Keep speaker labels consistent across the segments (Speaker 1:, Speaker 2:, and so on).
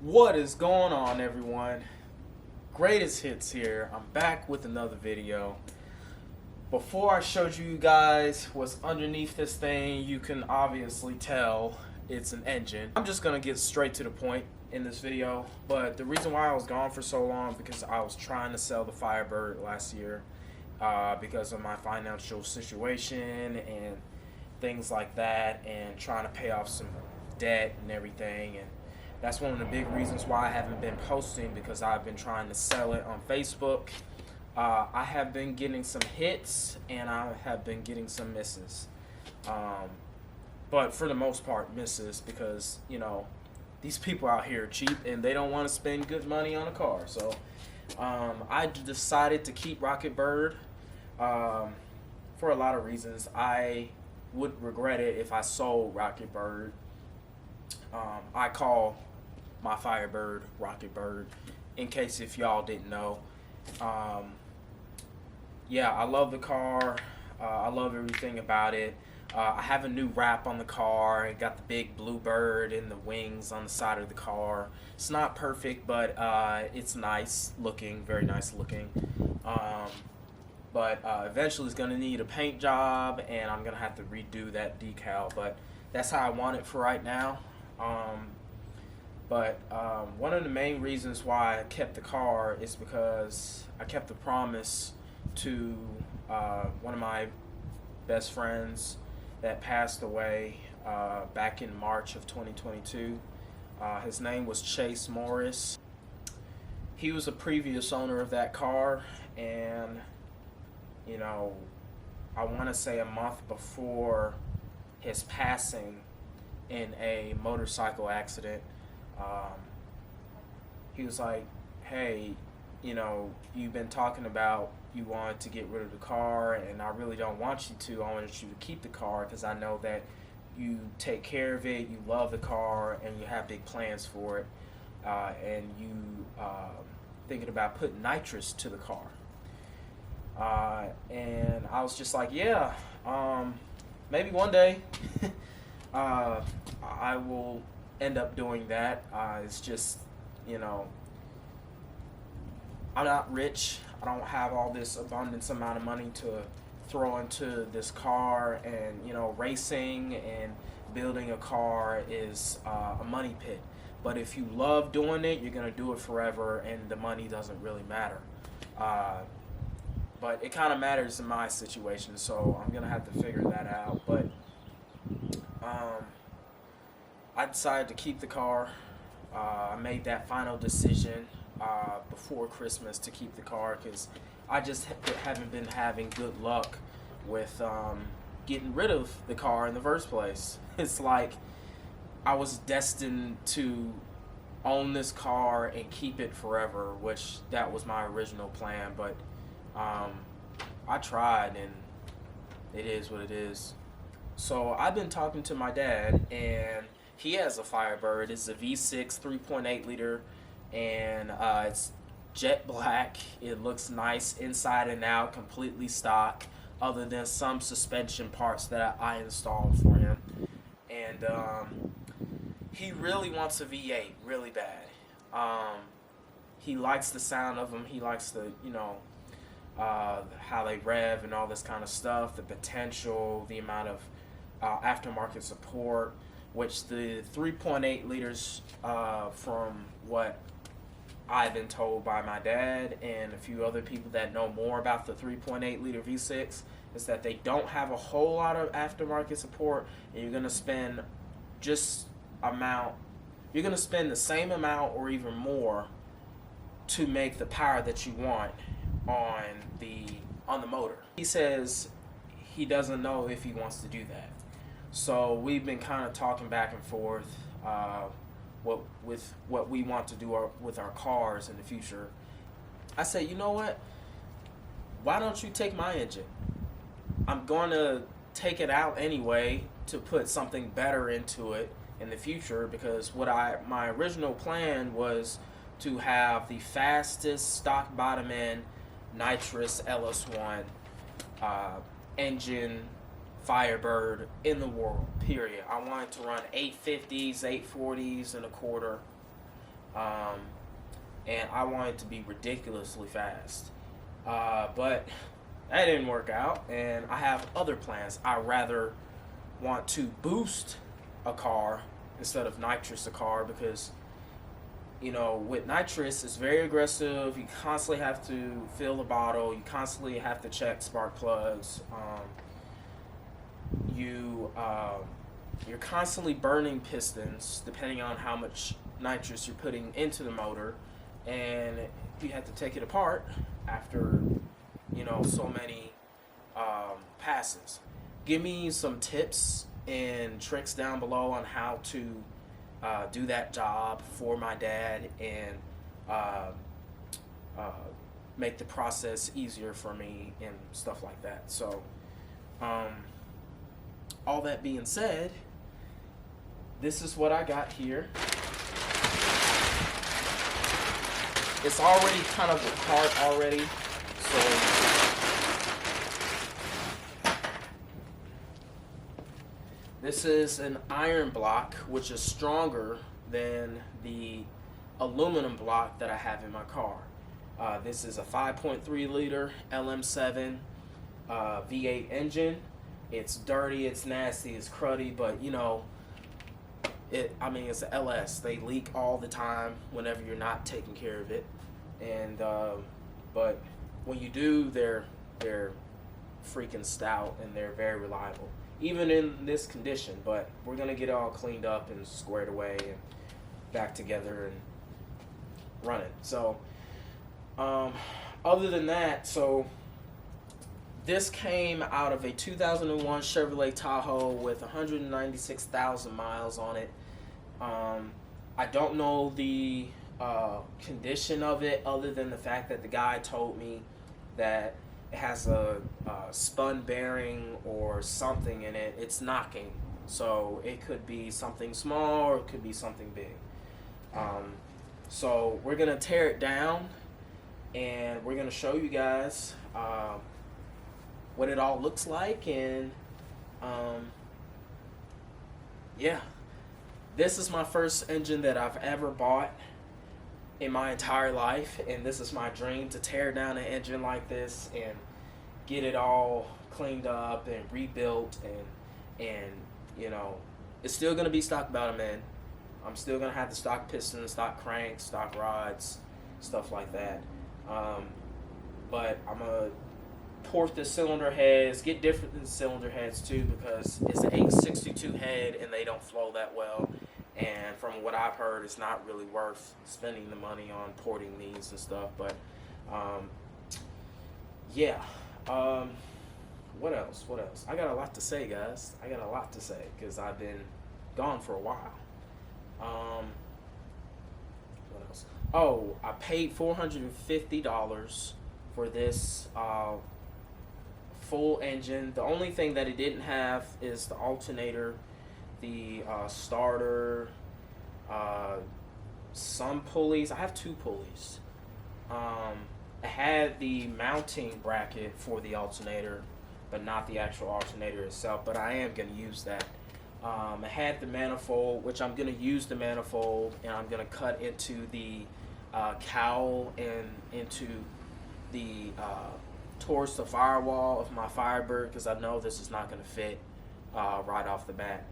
Speaker 1: What is going on, everyone? Greatest Hits here. I'm back with another video. Before I showed you guys what's underneath this thing, you can obviously tell it's an engine. I'm just gonna get straight to the point in this video, but the reason why I was gone for so long because I was trying to sell the Firebird last year because of my financial situation and things like that, and trying to pay off some debt and everything. And that's one of the big reasons why I haven't been posting, because I've been trying to sell it on Facebook. I have been getting some hits and I have been getting some misses. But for the most part, misses, because, you know, these people out here are cheap and they don't want to spend good money on a car. So I decided to keep Rocket Bird for a lot of reasons. I would regret it if I sold Rocket Bird. I call my Firebird Rocket Bird, in case if y'all didn't know. Yeah, I love the car. I love everything about it. I have a new wrap on the car. It got the big blue bird and the wings on the side of the car. It's not perfect, but it's nice looking, very nice looking. But eventually it's going to need a paint job, and I'm going to have to redo that decal, but that's how I want it for right now. But one of the main reasons why I kept the car is because I kept the promise to one of my best friends that passed away back in March of 2022. His name was Chase Morris. He was a previous owner of that car, and you know, I want to say a month before his passing in a motorcycle accident, he was like, hey, you know, you've been talking about you wanted to get rid of the car, and I really don't want you to. I want you to keep the car because I know that you take care of it, you love the car, and you have big plans for it, and you thinking about putting nitrous to the car. And I was just like, yeah, maybe one day I will end up doing that. It's just, you know, I'm not rich. I don't have all this abundance amount of money to throw into this car, and you know, racing and building a car is a money pit. But if you love doing it, you're gonna do it forever, and the money doesn't really matter. But it kind of matters in my situation, so I'm gonna have to figure that out. But I decided to keep the car. I made that final decision before Christmas to keep the car because I just haven't been having good luck with getting rid of the car in the first place. It's like I was destined to own this car and keep it forever, which that was my original plan. But I tried, and it is what it is. So I've been talking to my dad, and he has a Firebird. It's a V6 3.8 liter, and it's jet black. It looks nice inside and out, completely stock, other than some suspension parts that I installed for him. And he really wants a V8 really bad. He likes the sound of them. He likes the, you know, how they rev and all this kind of stuff, the potential, the amount of aftermarket support, which the 3.8 liters, from what I've been told by my dad and a few other people that know more about the 3.8 liter V6, is that they don't have a whole lot of aftermarket support, and you're gonna spend you're gonna spend the same amount or even more to make the power that you want on the motor. He says he doesn't know if he wants to do that. So we've been kind of talking back and forth with what we want to do with our cars in the future. I said, you know what? Why don't you take my engine? I'm going to take it out anyway to put something better into it in the future, because my original plan was to have the fastest stock bottom end nitrous LS1 engine Firebird in the world, period. I wanted to run 850s, 840s and a quarter. um, and I want it to be ridiculously fast. But that didn't work out, and I have other plans. I rather want to boost a car instead of nitrous a car because with nitrous, it's very aggressive. You constantly have to fill the bottle. You constantly have to check spark plugs. You're constantly burning pistons depending on how much nitrous you're putting into the motor, and you have to take it apart after so many passes. Give me some tips and tricks down below on how to do that job for my dad and make the process easier for me and stuff like that. So, all that being said, this is what I got here. It's already kind of apart already, so this is an iron block, which is stronger than the aluminum block that I have in my car. This is a 5.3 liter LM7 V8 engine. It's dirty, it's nasty, it's cruddy, but it's a LS. They leak all the time whenever you're not taking care of it, and but when you do, they're freaking stout and they're very reliable, even in this condition. But we're gonna get it all cleaned up and squared away and back together and running. So, other than that, so this came out of a 2001 Chevrolet Tahoe with 196,000 miles on it. I don't know the condition of it, other than the fact that the guy told me that it has a spun bearing or something in it. It's knocking, so it could be something small or it could be something big. So we're gonna tear it down and we're gonna show you guys what it all looks like, and yeah, this is my first engine that I've ever bought in my entire life, and this is my dream, to tear down an engine like this and get it all cleaned up and rebuilt, and it's still gonna be stock bottom end. I'm still gonna have the stock pistons, stock cranks, stock rods, stuff like that. But I'm gonna port the cylinder heads, get different cylinder heads too, because it's an 862 head and they don't flow that well. And from what I've heard, it's not really worth spending the money on porting these and stuff. But yeah. What else? I got a lot to say, guys. I got a lot to say because I've been gone for a while. What else? Oh, I paid $450 for this full engine. The only thing that it didn't have is the alternator, the starter, some pulleys. I have two pulleys. I had the mounting bracket for the alternator, but not the actual alternator itself, but I am going to use that. I had the manifold, which I'm going to use the manifold, and I'm going to cut into the cowl and into the towards the firewall of my Firebird, because I know this is not going to fit right off the bat.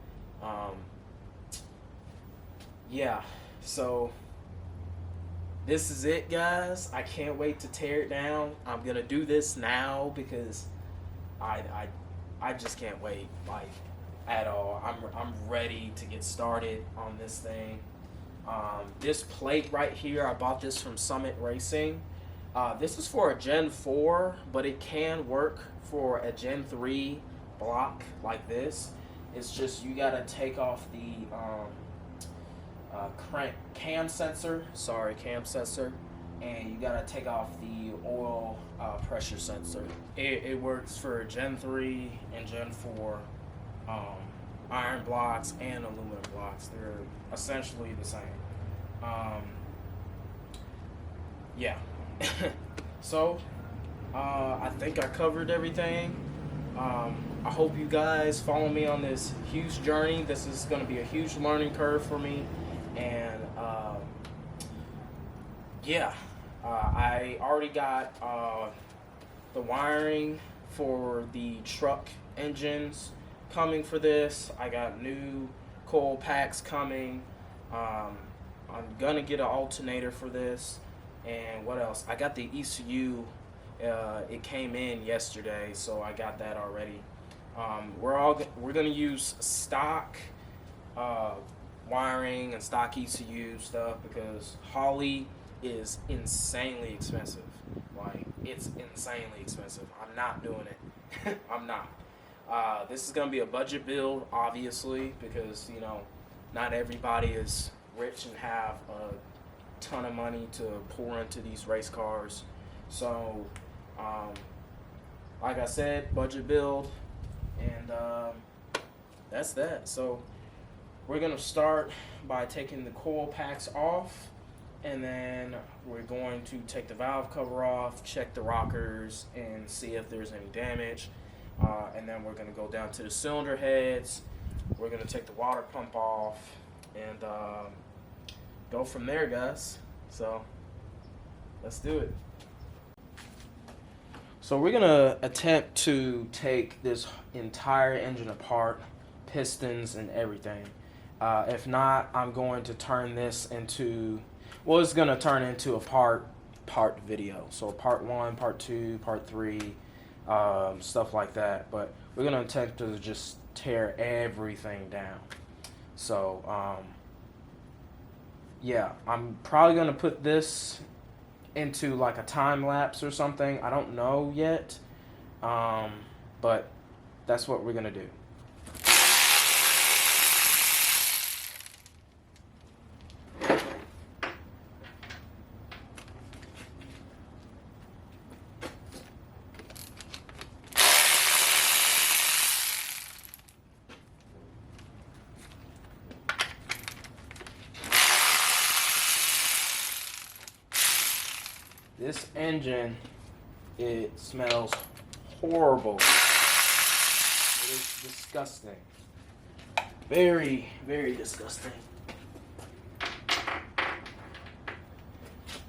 Speaker 1: Yeah, so this is it, guys. I can't wait to tear it down. I'm going to do this now because I just can't wait, like, at all. I'm ready to get started on this thing. This plate right here, I bought this from Summit Racing. This is for a Gen 4, but it can work for a Gen 3 block like this. It's just you gotta take off the cam sensor, and you gotta take off the oil pressure sensor. It works for Gen 3 and Gen 4 iron blocks and aluminum blocks. They're essentially the same. Yeah. So I think I covered everything. I hope you guys follow me on this huge journey. This is going to be a huge learning curve for me, and yeah, I already got the wiring for the truck engines coming for this. I got new coil packs coming. I'm gonna get an alternator for this. And what else? I got the ECU. It came in yesterday, so I got that already. We're gonna use stock wiring and stock ECU stuff because Holley is insanely expensive. Like, it's insanely expensive. I'm not doing it. I'm not. This is gonna be a budget build, obviously, because not everybody is rich and have a ton of money to pour into these race cars. So, like I said, budget build, and that's that. So we're gonna start by taking the coil packs off, and then we're going to take the valve cover off, check the rockers, and see if there's any damage. And then we're gonna go down to the cylinder heads. We're gonna take the water pump off, and go from there, guys. So let's do it. So we're gonna attempt to take this entire engine apart, pistons and everything. If not, I'm going to turn this into, well, it's gonna turn into a part video. So part 1, part 2, part 3, stuff like that. But we're gonna attempt to just tear everything down. So yeah, I'm probably gonna put this into like a time lapse or something. I don't know yet, but that's what we're gonna do. This engine, it smells horrible. It is disgusting. Very, very disgusting.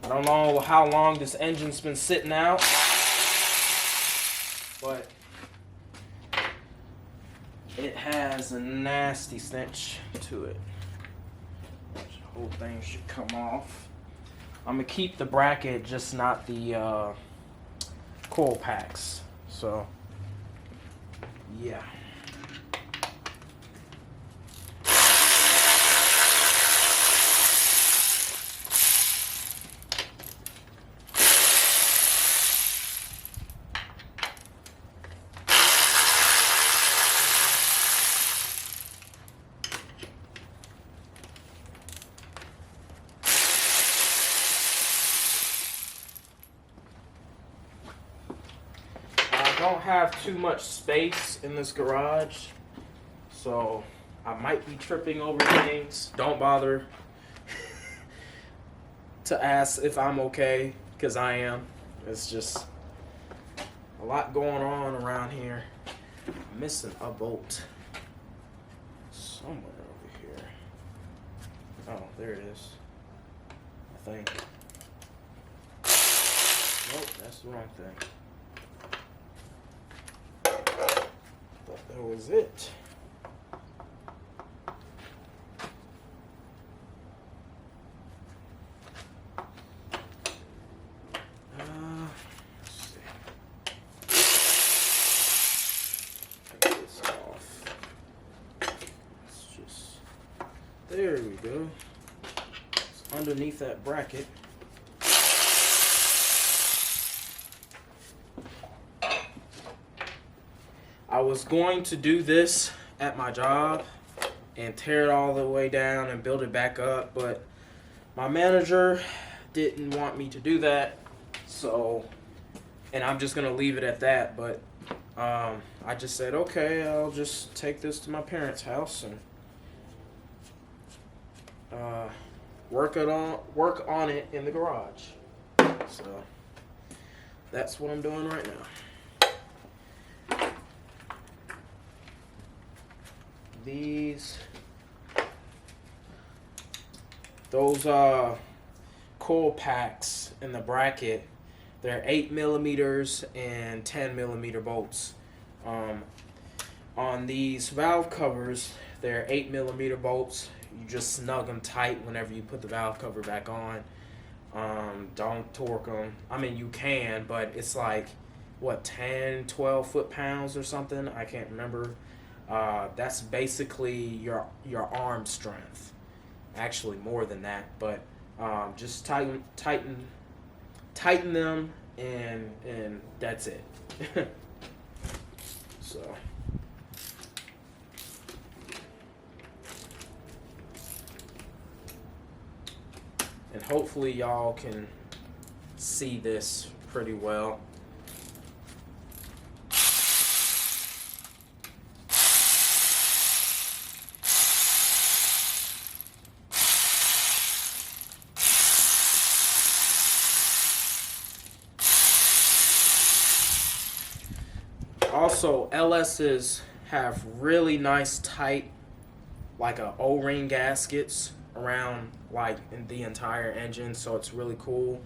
Speaker 1: I don't know how long this engine's been sitting out, but it has a nasty stench to it. The whole thing should come off. I'm gonna keep the bracket, just not the coil packs. So, yeah. Don't have too much space in this garage, so I might be tripping over things. Don't bother to ask if I'm okay, because I am. It's just a lot going on around here. I'm missing a bolt somewhere over here. Oh, there it is, I think. Nope, that's the wrong thing. Thought that was it. Let's see. Take this off. It's just, there we go. It's underneath that bracket. I was going to do this at my job and tear it all the way down and build it back up, but my manager didn't want me to do that, so, and I'm just going to leave it at that. But I just said, okay, I'll just take this to my parents' house and work on it in the garage. So that's what I'm doing right now. Those coil packs in the bracket. They're 8 millimeters and 10 millimeter bolts. On these valve covers, they're 8 millimeter bolts. You just snug them tight whenever you put the valve cover back on. Don't torque them. I mean, you can, but it's like, what, 10, 12 foot-pounds or something? I can't remember. That's basically your arm strength. Actually, more than that. But just tighten them, and that's it. So. And hopefully y'all can see this pretty well. Also, LS's have really nice tight, like a O-ring gaskets around like in the entire engine, so it's really cool.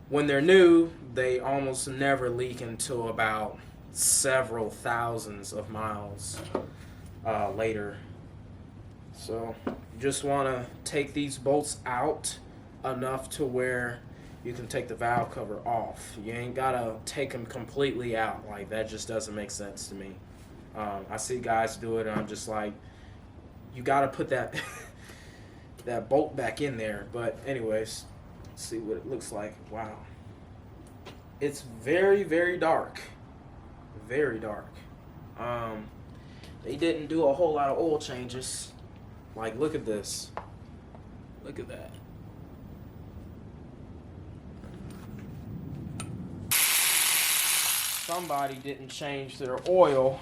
Speaker 1: When they're new, they almost never leak until about several thousands of miles later. So you just want to take these bolts out enough to where you can take the valve cover off. You ain't gotta take them completely out. Like, that just doesn't make sense to me. I see guys do it, and I'm just like, you gotta put that that bolt back in there. But anyways, let's see what it looks like. Wow, it's very, very dark. Very dark. They didn't do a whole lot of oil changes. Like, look at this. Look at that. Somebody didn't change their oil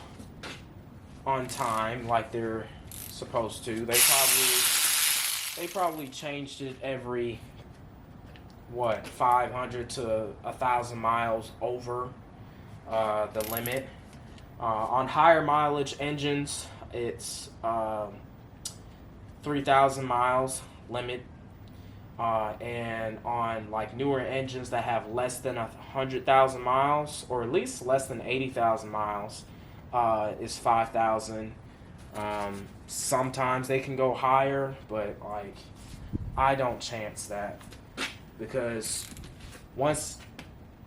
Speaker 1: on time like they're supposed to. They probably changed it every 500 to 1,000 miles over the limit. On higher mileage engines, it's 3,000 miles limit. And on like newer engines that have less than 100,000 miles, or at least less than 80,000 miles, is 5,000. Sometimes they can go higher, but like, I don't chance that, because once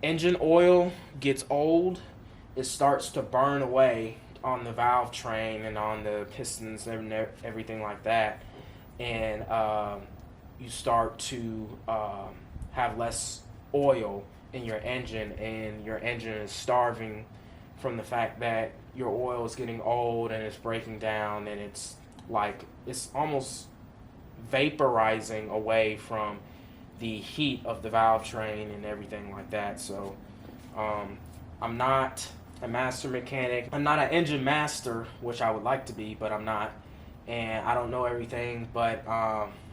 Speaker 1: engine oil gets old, it starts to burn away on the valve train and on the pistons and everything like that, and you start to have less oil in your engine, and your engine is starving from the fact that your oil is getting old and it's breaking down, and it's like, it's almost vaporizing away from the heat of the valve train and everything like that. So I'm not a master mechanic. I'm not an engine master, which I would like to be, but I'm not. And I don't know everything, but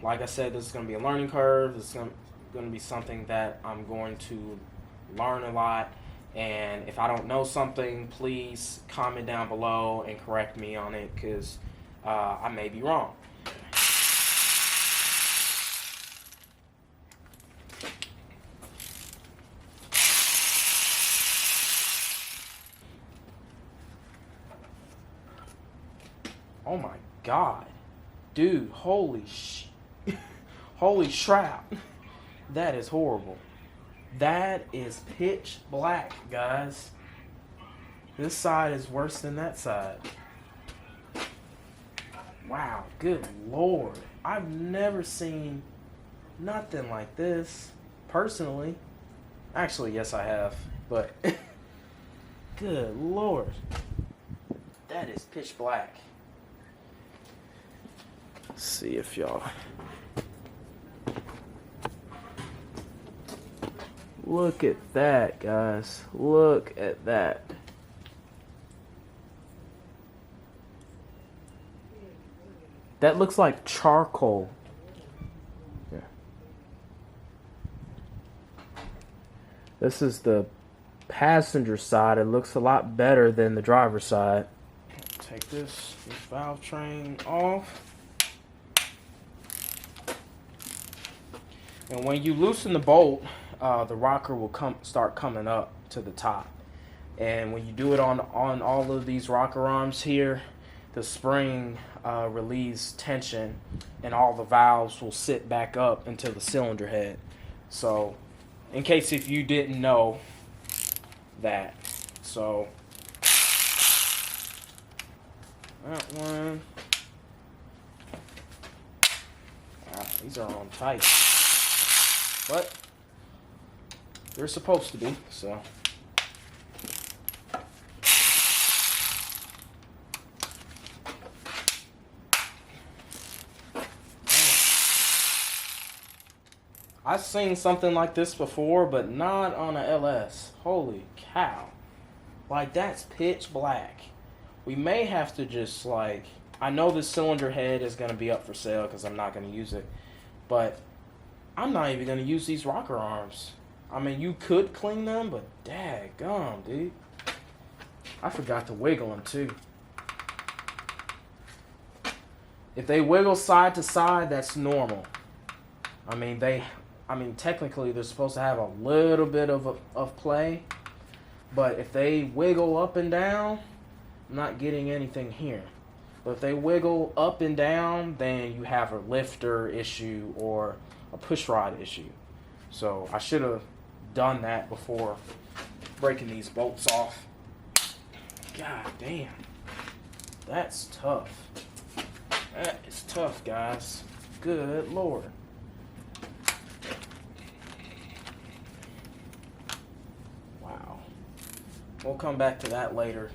Speaker 1: like I said, this is going to be a learning curve. It's going to be something that I'm going to learn a lot. And if I don't know something, please comment down below and correct me on it, because I may be wrong. Oh my God, dude, holy crap, that is horrible. That is pitch black, guys. This side is worse than that side. Wow, good Lord. I've never seen nothing like this, personally. Actually, yes, I have, but good Lord. That is pitch black. Let's see if y'all... Look at that, guys. Look at that. That looks like charcoal. Yeah. This is the passenger side. It looks a lot better than the driver's side. Take this valve train off. And when you loosen the bolt, the rocker will start coming up to the top. And when you do it on all of these rocker arms here, the spring relieves tension, and all the valves will sit back up into the cylinder head. So, in case if you didn't know that, so that one. Wow, these are on tight, but they're supposed to be. So. I've seen something like this before, but not on a LS. Holy cow. Like, that's pitch black. We may have to just, like... I know this cylinder head is going to be up for sale because I'm not going to use it. But I'm not even going to use these rocker arms. I mean, you could clean them, but daggum, dude. I forgot to wiggle them, too. If they wiggle side to side, that's normal. I mean, technically, they're supposed to have a little bit of play. But if they wiggle up and down, I'm not getting anything here. But if they wiggle up and down, then you have a lifter issue or a push rod issue. So I should have done that before breaking these bolts off. God damn. That's tough. That is tough, guys. Good Lord. We'll come back to that later.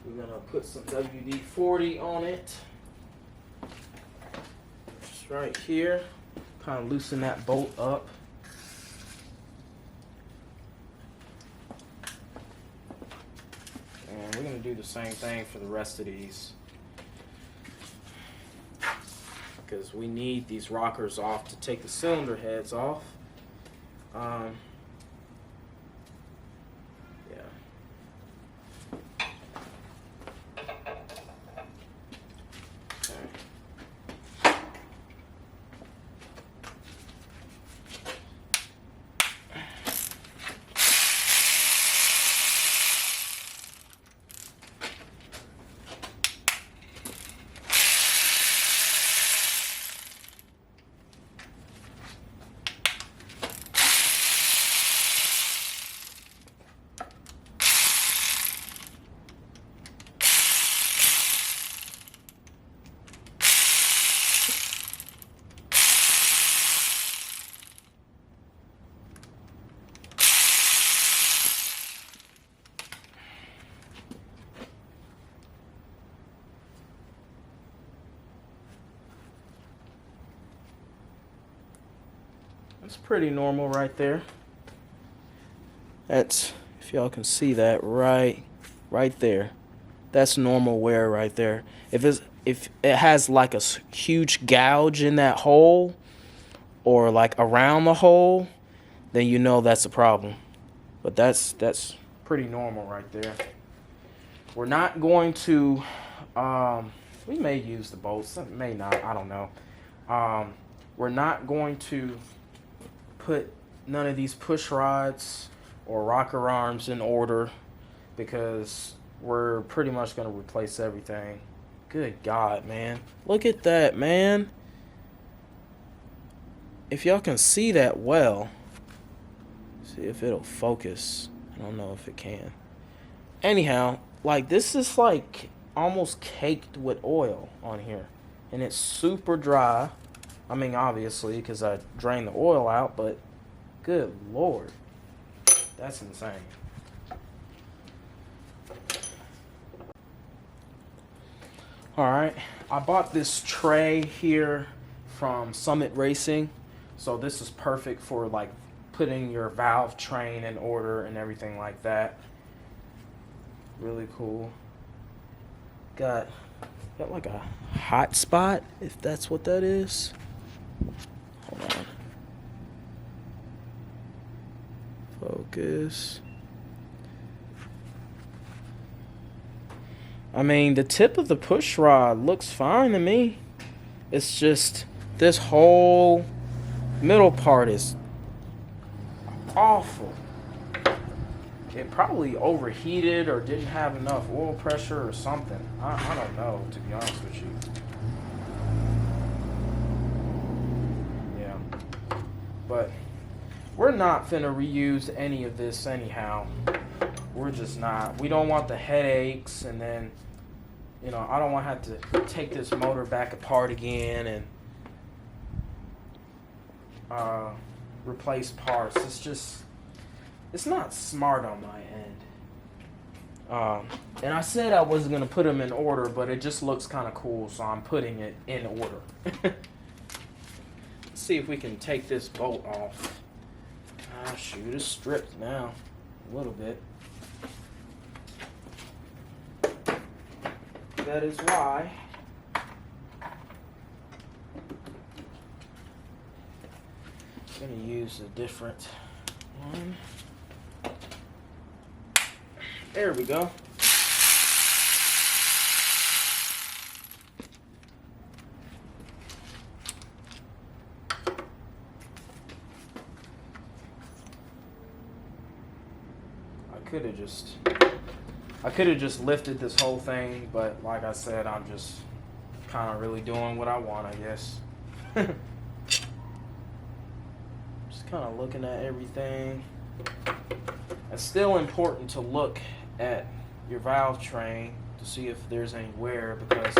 Speaker 1: We're going to put some WD-40 on it. Just right here. Kind of loosen that bolt up. And we're going to do the same thing for the rest of these. Because we need these rockers off to take the cylinder heads off. That's pretty normal right there. That's, if y'all can see that right there. That's normal wear right there. If it has like a huge gouge in that hole or like around the hole, then you know that's a problem. But that's pretty normal right there. We're not going to we may use the bolts, may not, I don't know. We're not going to put none of these push rods or rocker arms in order because we're pretty much going to replace everything. Good God, man. Look at that, man. If y'all can see that well, see if it'll focus. I don't know if it can. Anyhow, like this is like almost caked with oil on here. And it's super dry. I mean, obviously, because I drained the oil out, but good Lord. That's insane. Alright, I bought this tray here from Summit Racing. So this is perfect for like putting your valve train in order and everything like that. Really cool. Got like a hot spot, if that's what that is. Hold on. Focus. I mean, the tip of the push rod looks fine to me. It's just this whole Middle part is awful. It probably overheated or didn't have enough oil pressure or something. I don't know, to be honest with you. Yeah. But we're not finna reuse any of this anyhow. We're just not. We don't want the headaches, and then, you know, I don't want to have to take this motor back apart again and replace parts. It's not smart on my end. And I said I wasn't going to put them in order, but it just looks kind of cool, so I'm putting it in order. Let's see if we can take this bolt off. Shoot, it's stripped now a little bit. That is why I'm going to use a different one. There we go. I could have just lifted this whole thing, but like I said, I'm just kind of really doing what I want, I guess. Just kind of looking at everything. It's still important to look at your valve train to see if there's any wear, because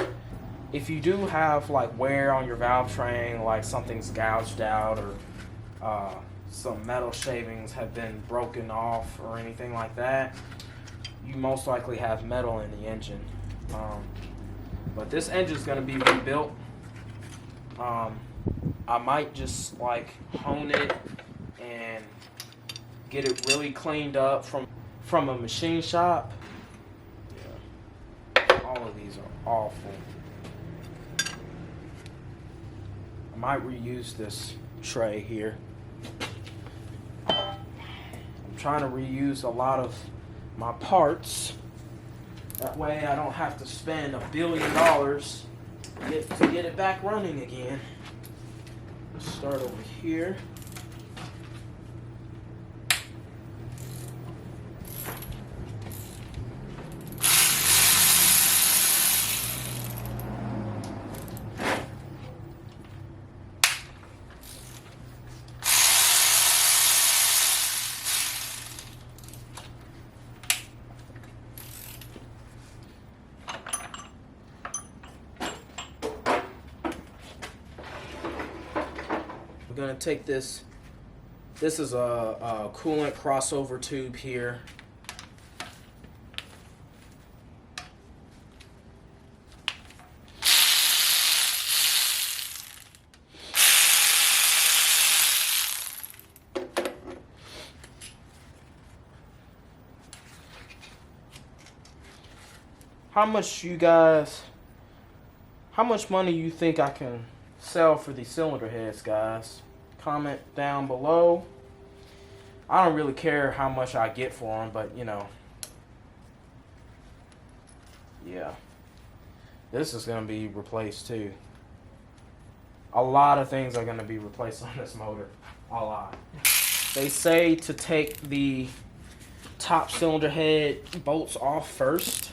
Speaker 1: if you do have like wear on your valve train, like something's gouged out or some metal shavings have been broken off or anything like that, you most likely have metal in the engine. But this engine's going to be rebuilt. I might just like hone it and get it really cleaned up from a machine shop. Yeah. All of these are awful. I might reuse this tray here. I'm trying to reuse a lot of my parts. That way I don't have to spend $1 billion to get it back running again. Let's start over here. We're gonna take this. This is a coolant crossover tube here. How much money you think I can sell for these cylinder heads, guys? Comment down below. I don't really care how much I get for them, but you know, yeah, this is going to be replaced too. A lot of things are going to be replaced on this motor. A lot. They say to take the top cylinder head bolts off first.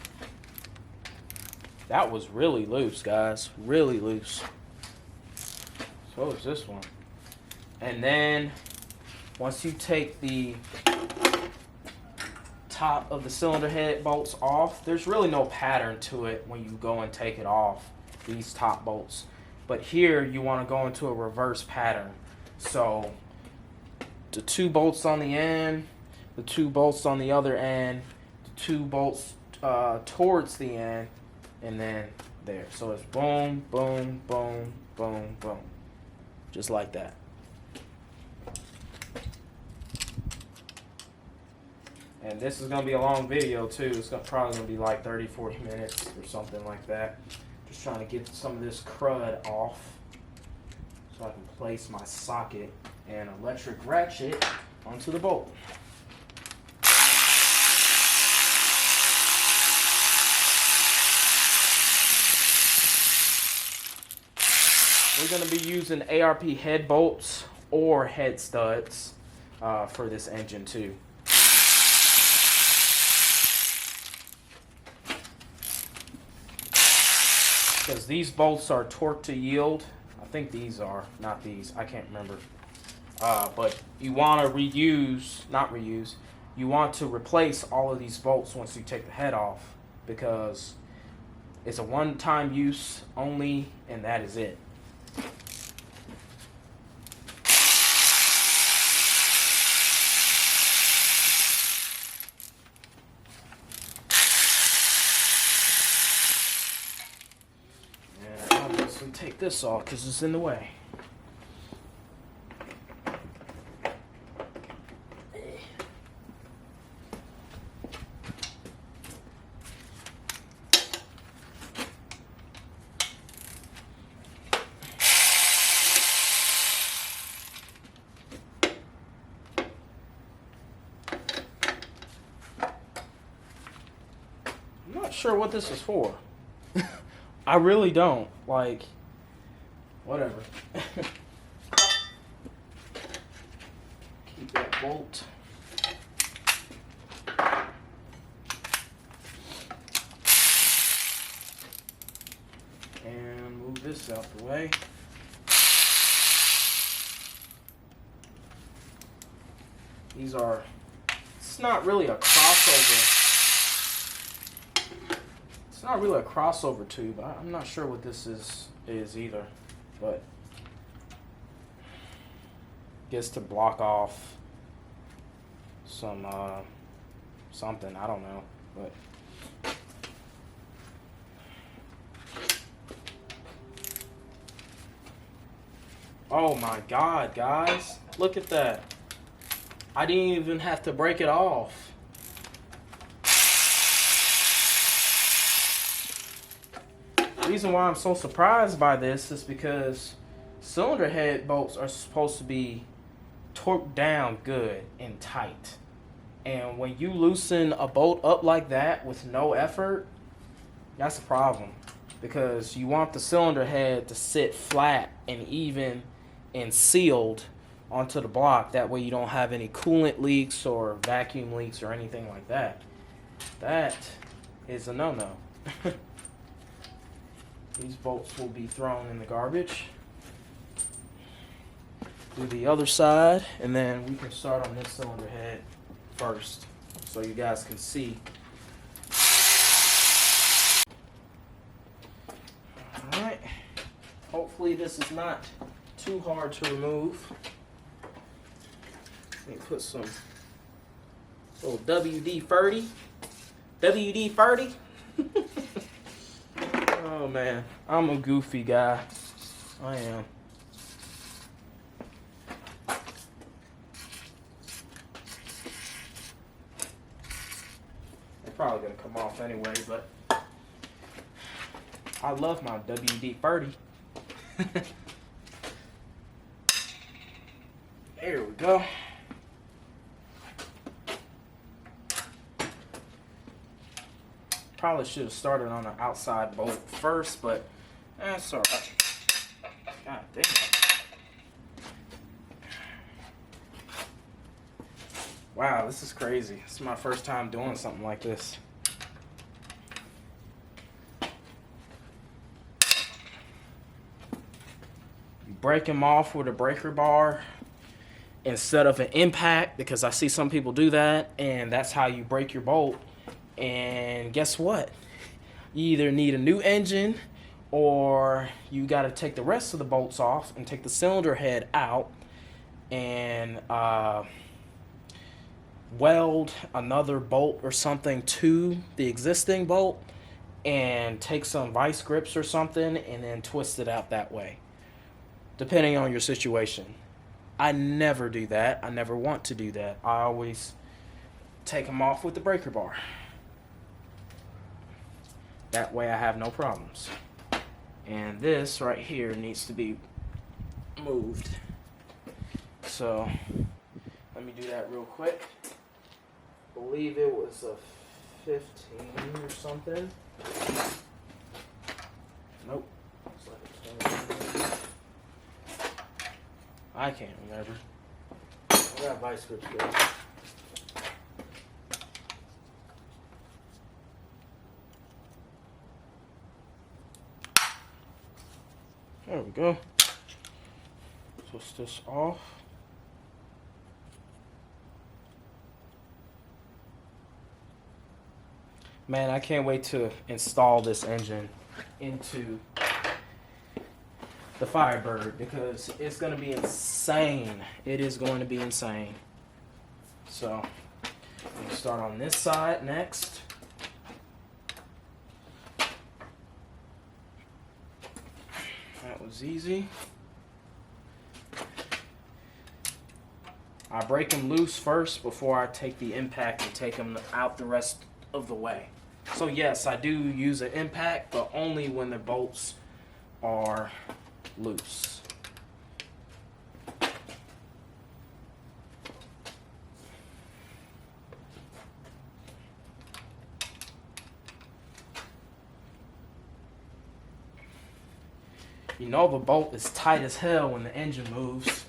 Speaker 1: That was really loose, guys. Really loose. So is this one. And then once you take the top of the cylinder head bolts off, there's really no pattern to it when you go and take it off, these top bolts. But here you want to go into a reverse pattern. So the 2 bolts on the end, the 2 bolts on the other end, the 2 bolts towards the end, and then there. So it's boom, boom, boom, boom, boom. Just like that. And this is going to be a long video too. It's probably going to be like 30-40 minutes or something like that. Just trying to get some of this crud off so I can place my socket and electric ratchet onto the bolt. We're going to be using ARP head bolts or head studs for this engine too. Because these bolts are torque to yield. I think these are, not these. I can't remember. But you want to you want to replace all of these bolts once you take the head off, because it's a one-time use only, and that is it. And obviously take this off because it's in the way. Sure what this is for. I really don't. Like, whatever. Keep that bolt. And move this out the way. These are, it's not really a crossover. It's not really a crossover tube. I'm not sure what this is either, but gets to block off some something. I don't know, but oh my God, guys, look at that! I didn't even have to break it off. The reason why I'm so surprised by this is because cylinder head bolts are supposed to be torqued down good and tight. And when you loosen a bolt up like that with no effort, that's a problem. Because you want the cylinder head to sit flat and even and sealed onto the block. That way you don't have any coolant leaks or vacuum leaks or anything like that. That is a no-no. These bolts will be thrown in the garbage. Do the other side, and then we can start on this cylinder head first, so you guys can see. Alright. Hopefully this is not too hard to remove. Let me put some little WD-40. WD-40. Oh man, I'm a goofy guy. I am. They're probably gonna come off anyway, but I love my WD-40. There we go. Probably should have started on the outside bolt first, but that's alright. God damn. Wow, this is crazy. This is my first time doing something like this. You break them off with a breaker bar instead of an impact, because I see some people do that, and that's how you break your bolt. And guess what? You either need a new engine, or you got to take the rest of the bolts off and take the cylinder head out and weld another bolt or something to the existing bolt and take some vice grips or something and then twist it out that way, depending on your situation. I never do that. I never want to do that. I always take them off with the breaker bar. That way I have no problems. And this right here needs to be moved. So let me do that real quick. I believe it was a 15 or something. Nope. Looks like a 20. I can't remember. I got vice grips, girl. There we go. Twist this off. Man, I can't wait to install this engine into the Firebird because it's going to be insane. It is going to be insane. So, we'll start on this side next. That was easy. I break them loose first before I take the impact and take them out the rest of the way. So yes, I do use an impact, but only when the bolts are loose. You know the bolt is tight as hell when the engine moves.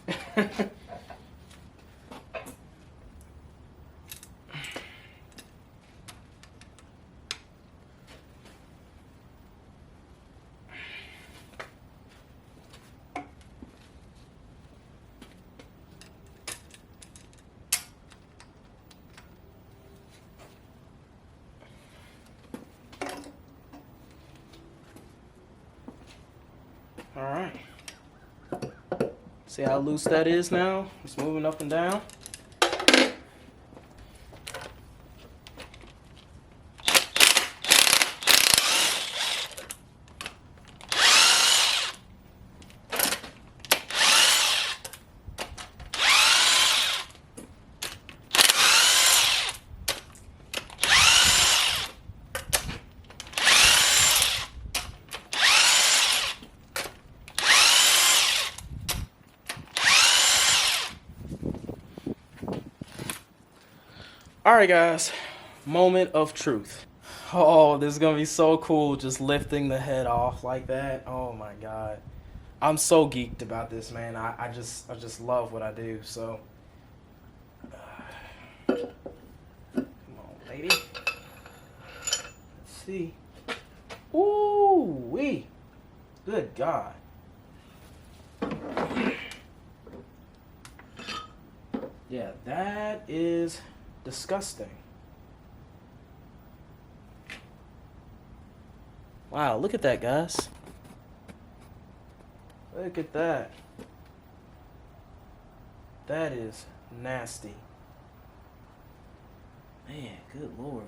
Speaker 1: Alright. See how loose that is now? It's moving up and down. Alright guys, moment of truth. Oh, this is gonna be so cool just lifting the head off like that. Oh my god. I'm so geeked about this, man. I just love what I do, so come on, lady. Let's see. Ooh wee. Good God. Yeah, that is disgusting. Wow, look at that, guys. Look at that. That is nasty. Man, good Lord.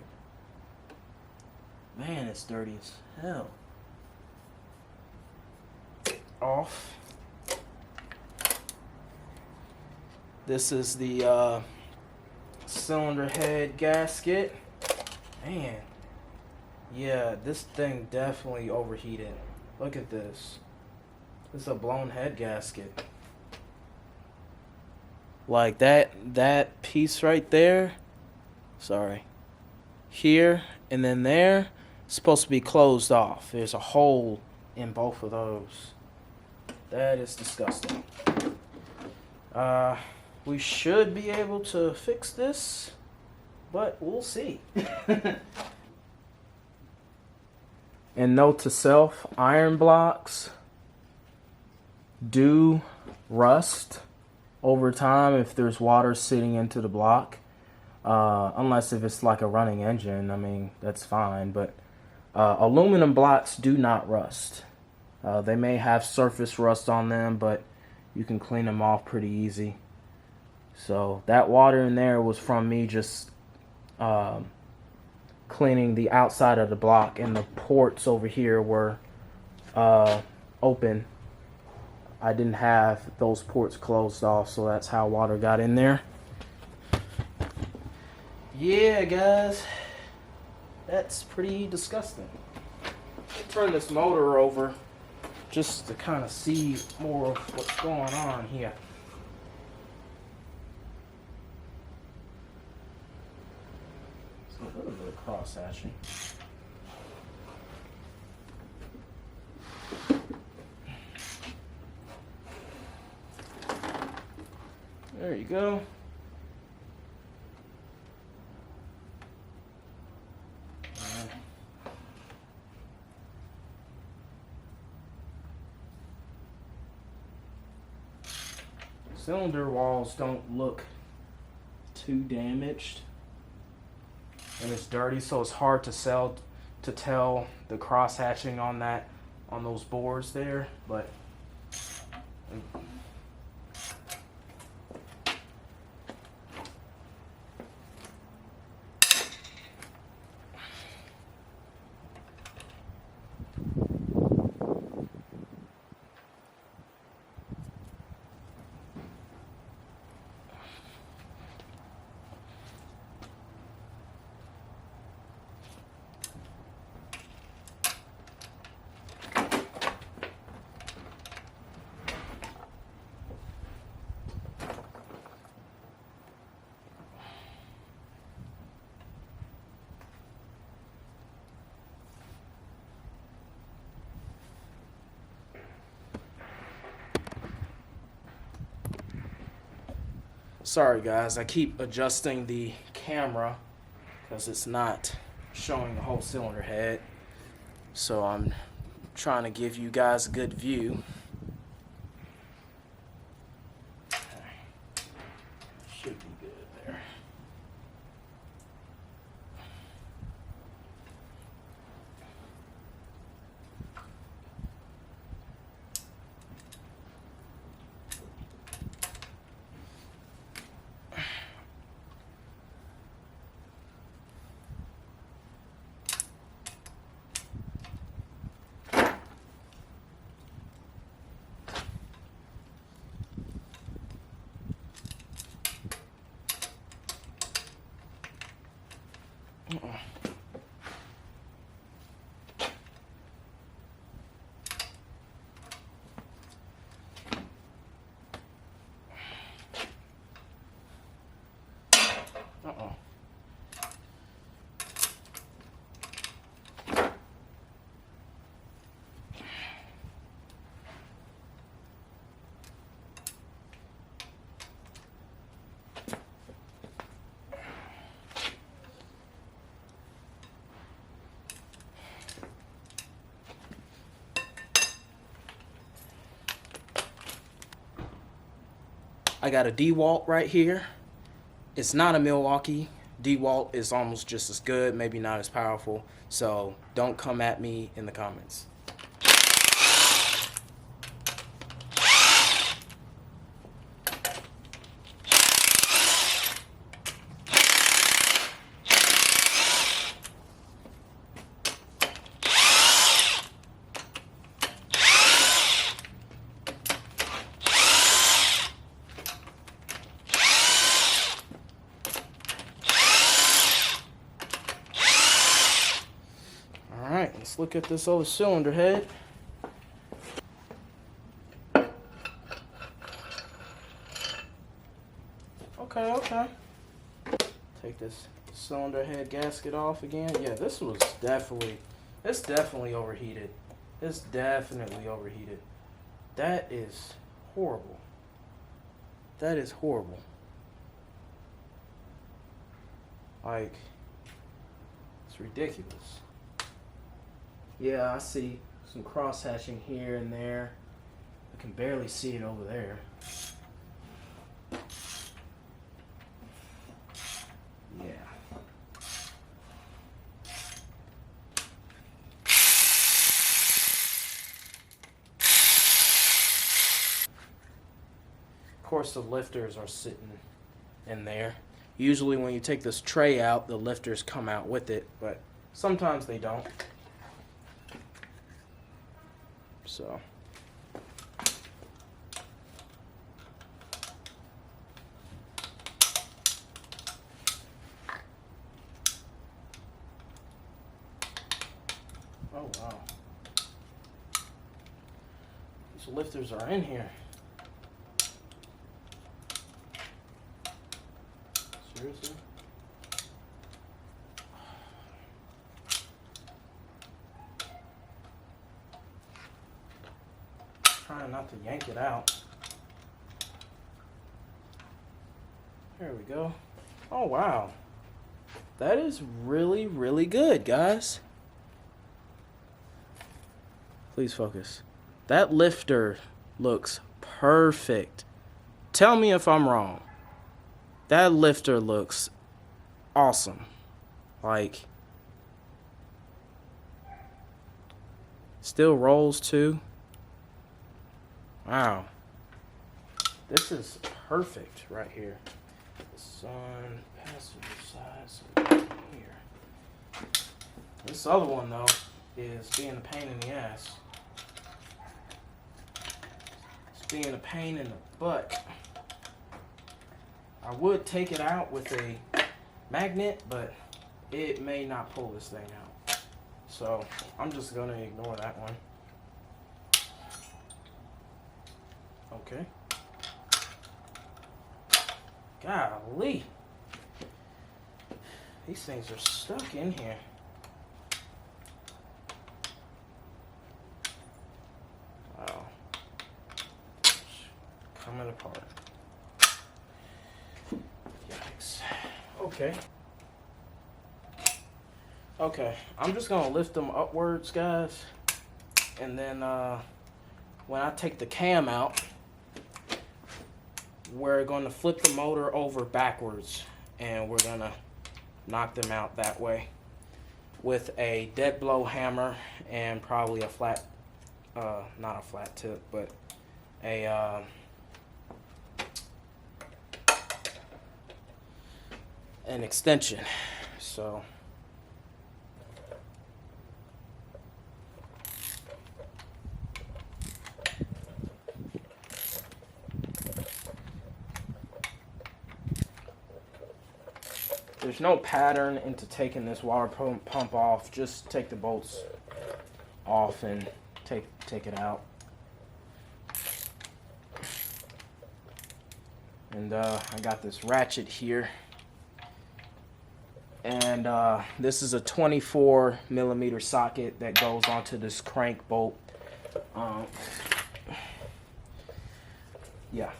Speaker 1: Man, it's dirty as hell. Off. This is the cylinder head gasket. Man, yeah, this thing definitely overheated. Look at this. This is a blown head gasket. Like that piece right there, sorry, here and then there, supposed to be closed off. There's a hole in both of those. That is disgusting. We should be able to fix this, but we'll see. And note to self, iron blocks do rust over time if there's water sitting into the block. Unless if it's like a running engine, I mean, that's fine. But aluminum blocks do not rust. They may have surface rust on them, but you can clean them off pretty easy. So that water in there was from me just cleaning the outside of the block, and the ports over here were open. I didn't have those ports closed off, so that's how water got in there. Yeah, guys, that's pretty disgusting. Turn this motor over just to kind of see more of what's going on here. It's a little bit of cross hatching. There you go. Cylinder walls don't look too damaged, and it's dirty, so it's hard to tell the cross hatching on those boards there, but sorry guys, I keep adjusting the camera because it's not showing the whole cylinder head. So I'm trying to give you guys a good view. Should be good there. I got a DeWalt right here. It's not a Milwaukee. DeWalt is almost just as good, maybe not as powerful. So don't come at me in the comments. Alright, let's look at this other cylinder head. Okay. Take this cylinder head gasket off again. Yeah, it's definitely overheated. It's definitely overheated. That is horrible. That is horrible. Like, it's ridiculous. Yeah, I see some cross hatching here and there. I can barely see it over there. Yeah. Of course, the lifters are sitting in there. Usually when you take this tray out, the lifters come out with it, but sometimes they don't. So oh wow. These lifters are in here. Seriously? Trying not to yank it out. There we go. Oh, wow. That is really, really good, guys. Please focus. That lifter looks perfect. Tell me if I'm wrong. That lifter looks awesome. Like, still rolls too. Wow. This is perfect right here. The sun, passenger side, so here. This other one though is being a pain in the ass. It's being a pain in the butt. I would take it out with a magnet, but it may not pull this thing out. So I'm just gonna ignore that one. Okay. Golly. These things are stuck in here. Wow. Coming apart. Yikes. Okay. Okay, I'm just gonna lift them upwards, guys. And then when I take the cam out, we're gonna flip the motor over backwards and we're gonna knock them out that way with a dead blow hammer and probably a flat, not a flat tip, but a an extension. So there's no pattern into taking this water pump off. Just take the bolts off and take it out. And I got this ratchet here. And this is a 24 millimeter socket that goes onto this crank bolt. Yeah.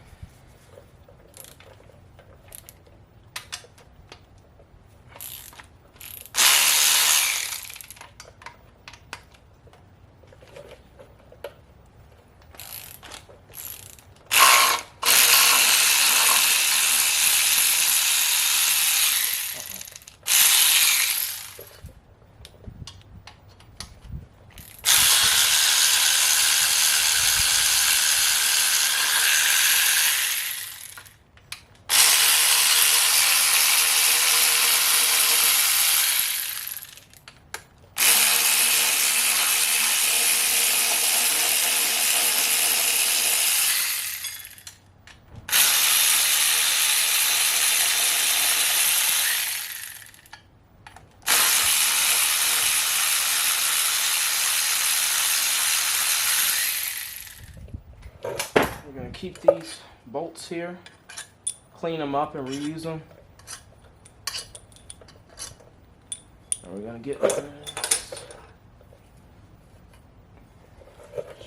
Speaker 1: We're going to keep these bolts here, clean them up and reuse them. And we're going to get this.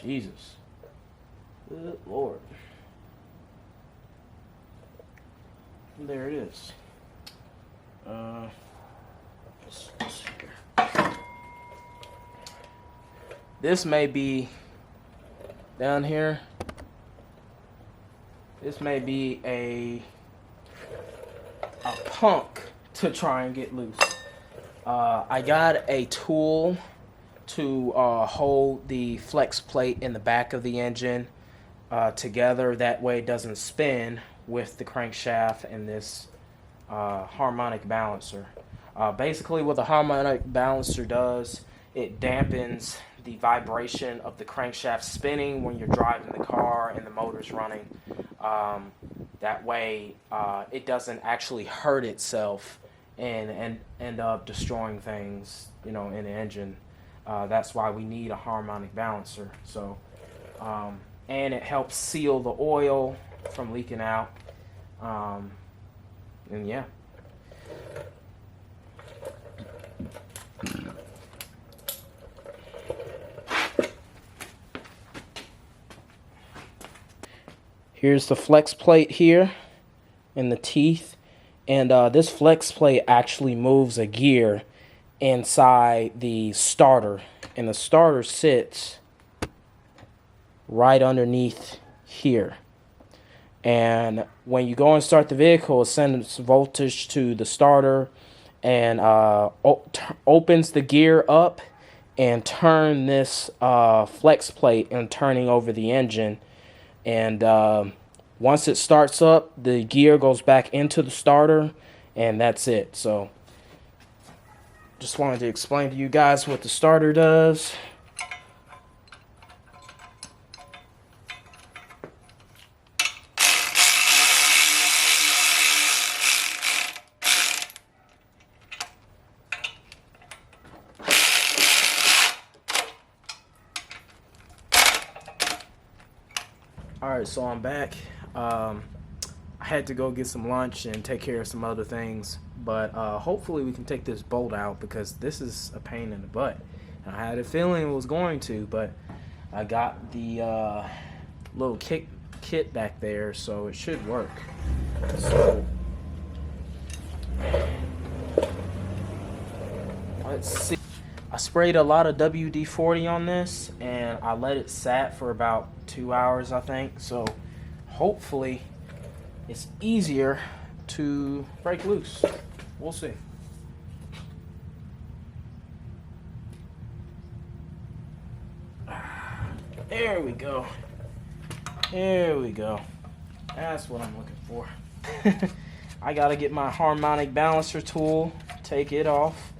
Speaker 1: Jesus. Good Lord. There it is. This may be down here. This may be a punk to try and get loose. I got a tool to hold the flex plate in the back of the engine together. That way it doesn't spin with the crankshaft and this harmonic balancer. Basically what the harmonic balancer does, it dampens the vibration of the crankshaft spinning when you're driving the car and the motor's running. That way it doesn't actually hurt itself and end up destroying things, you know, in the engine. That's why we need a harmonic balancer. So, and it helps seal the oil from leaking out. And yeah. Here's the flex plate here and the teeth. And this flex plate actually moves a gear inside the starter. And the starter sits right underneath here. And when you go and start the vehicle, it sends voltage to the starter and opens the gear up and turn this flex plate and turning over the engine. And once it starts up, the gear goes back into the starter, and that's it. So just wanted to explain to you guys what the starter does. Alright, so I'm back. I had to go get some lunch and take care of some other things, but hopefully we can take this bolt out because this is a pain in the butt. I had a feeling it was going to, but I got the little kit back there, so it should work. So let's see. I sprayed a lot of WD-40 on this, and I let it sat for about 2 hours, I think. So hopefully it's easier to break loose. We'll see. There we go. There we go. That's what I'm looking for. I gotta get my harmonic balancer tool, take it off.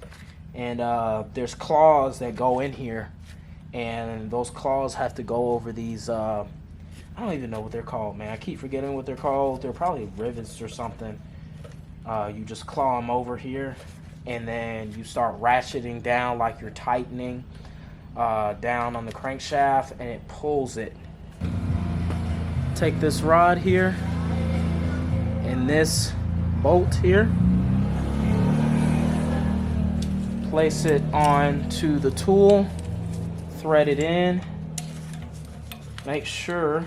Speaker 1: And there's claws that go in here, and those claws have to go over these I don't even know what they're called, man. I keep forgetting what they're called. They're probably rivets or something. You just claw them over here, and then you start ratcheting down like you're tightening down on the crankshaft, and it pulls it. Take this rod here and this bolt here, place it onto the tool, thread it in, make sure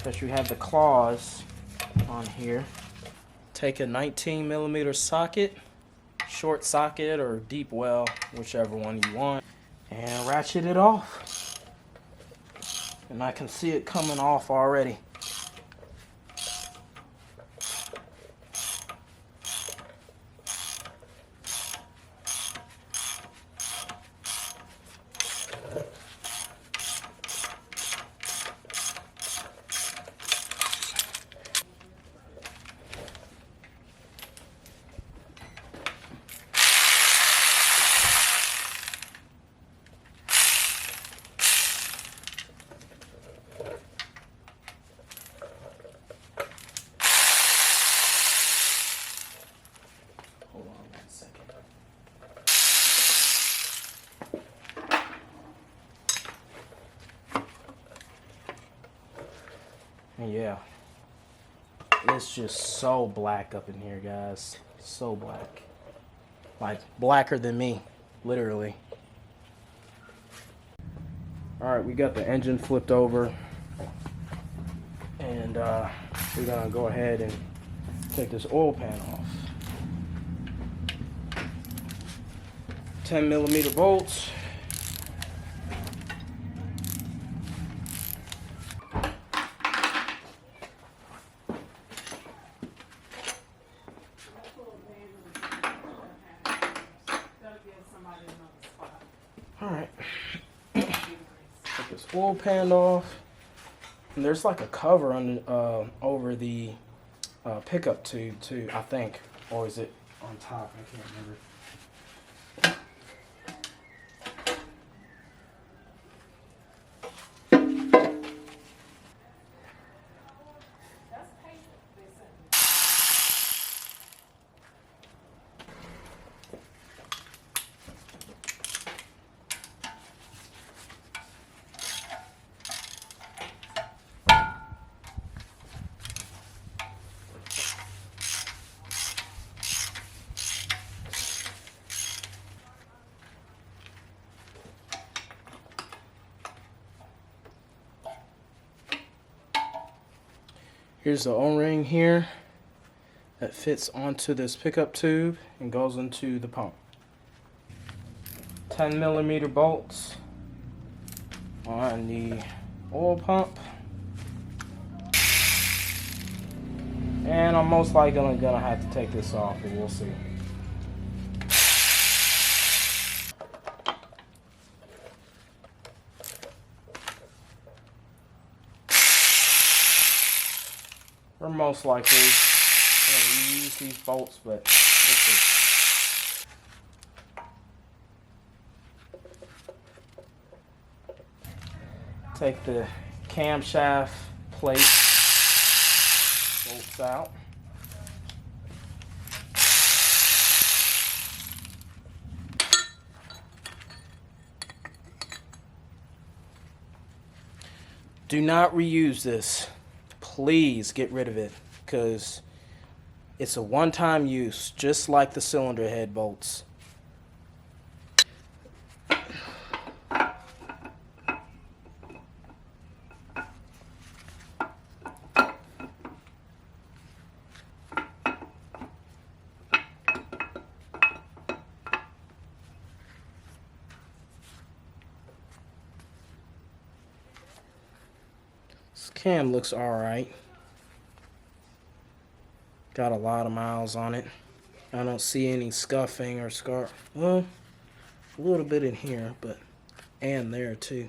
Speaker 1: that you have the claws on here. Take a 19mm socket, short socket or deep well, whichever one you want, and ratchet it off. And I can see it coming off already. Hold on 1 second. And yeah, it's just so black up in here, guys. So black. Like blacker than me, literally. Alright, we got the engine flipped over. And we're gonna go ahead and take this oil pan off. 10mm bolts. Alright. Take this oil pan off. And there's like a cover on over the pickup tube too, I think. Or is it on top? I can't remember. Here's the O-ring here that fits onto this pickup tube and goes into the pump. 10mm bolts on the oil pump. And I'm most likely gonna have to take this off, but we'll see. We're most likely gonna reuse these bolts, but we'll see. Take the camshaft plate bolts out. Do not reuse this. Please get rid of it, because it's a one-time use, just like the cylinder head bolts. This cam looks alright. Got a lot of miles on it. I don't see any scuffing or scar. Well, a little bit in here, but and there too.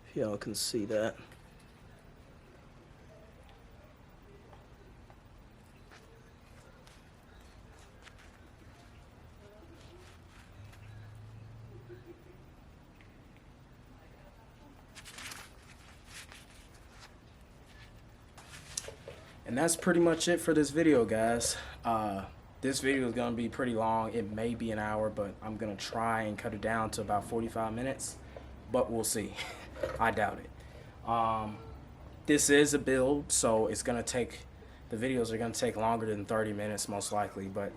Speaker 1: If y'all can see that. And that's pretty much it for this video, guys. This video is going to be pretty long. It may be an hour, but I'm going to try and cut it down to about 45 minutes. But we'll see. I doubt it. This is a build, so it's going to take, the videos are going to take longer than 30 minutes most likely, but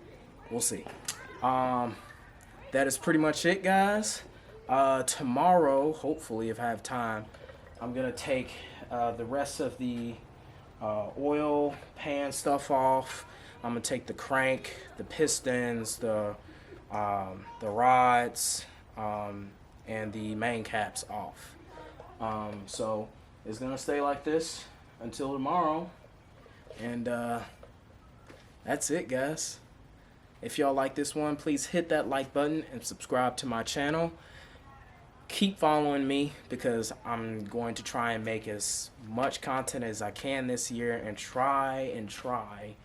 Speaker 1: we'll see. That is pretty much it, guys. Tomorrow, hopefully, if I have time, I'm going to take the rest of the oil pan stuff off. I'm gonna take the crank, the pistons, the rods, and the main caps off. So it's gonna stay like this until tomorrow, and that's it, guys. If y'all like this one, please hit that like button and subscribe to my channel. Keep following me, because I'm going to try and make as much content as I can this year, and try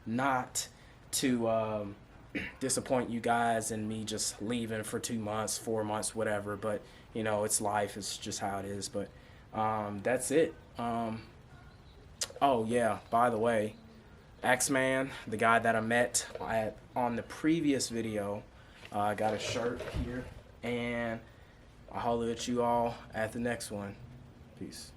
Speaker 1: not to disappoint you guys and me just leaving for 2 months, 4 months, whatever. But you know, it's life, it's just how it is. But that's it. Oh yeah, by the way, X-Man, the guy that I met on the previous video, got a shirt here, and I'll holler at you all at the next one. Peace.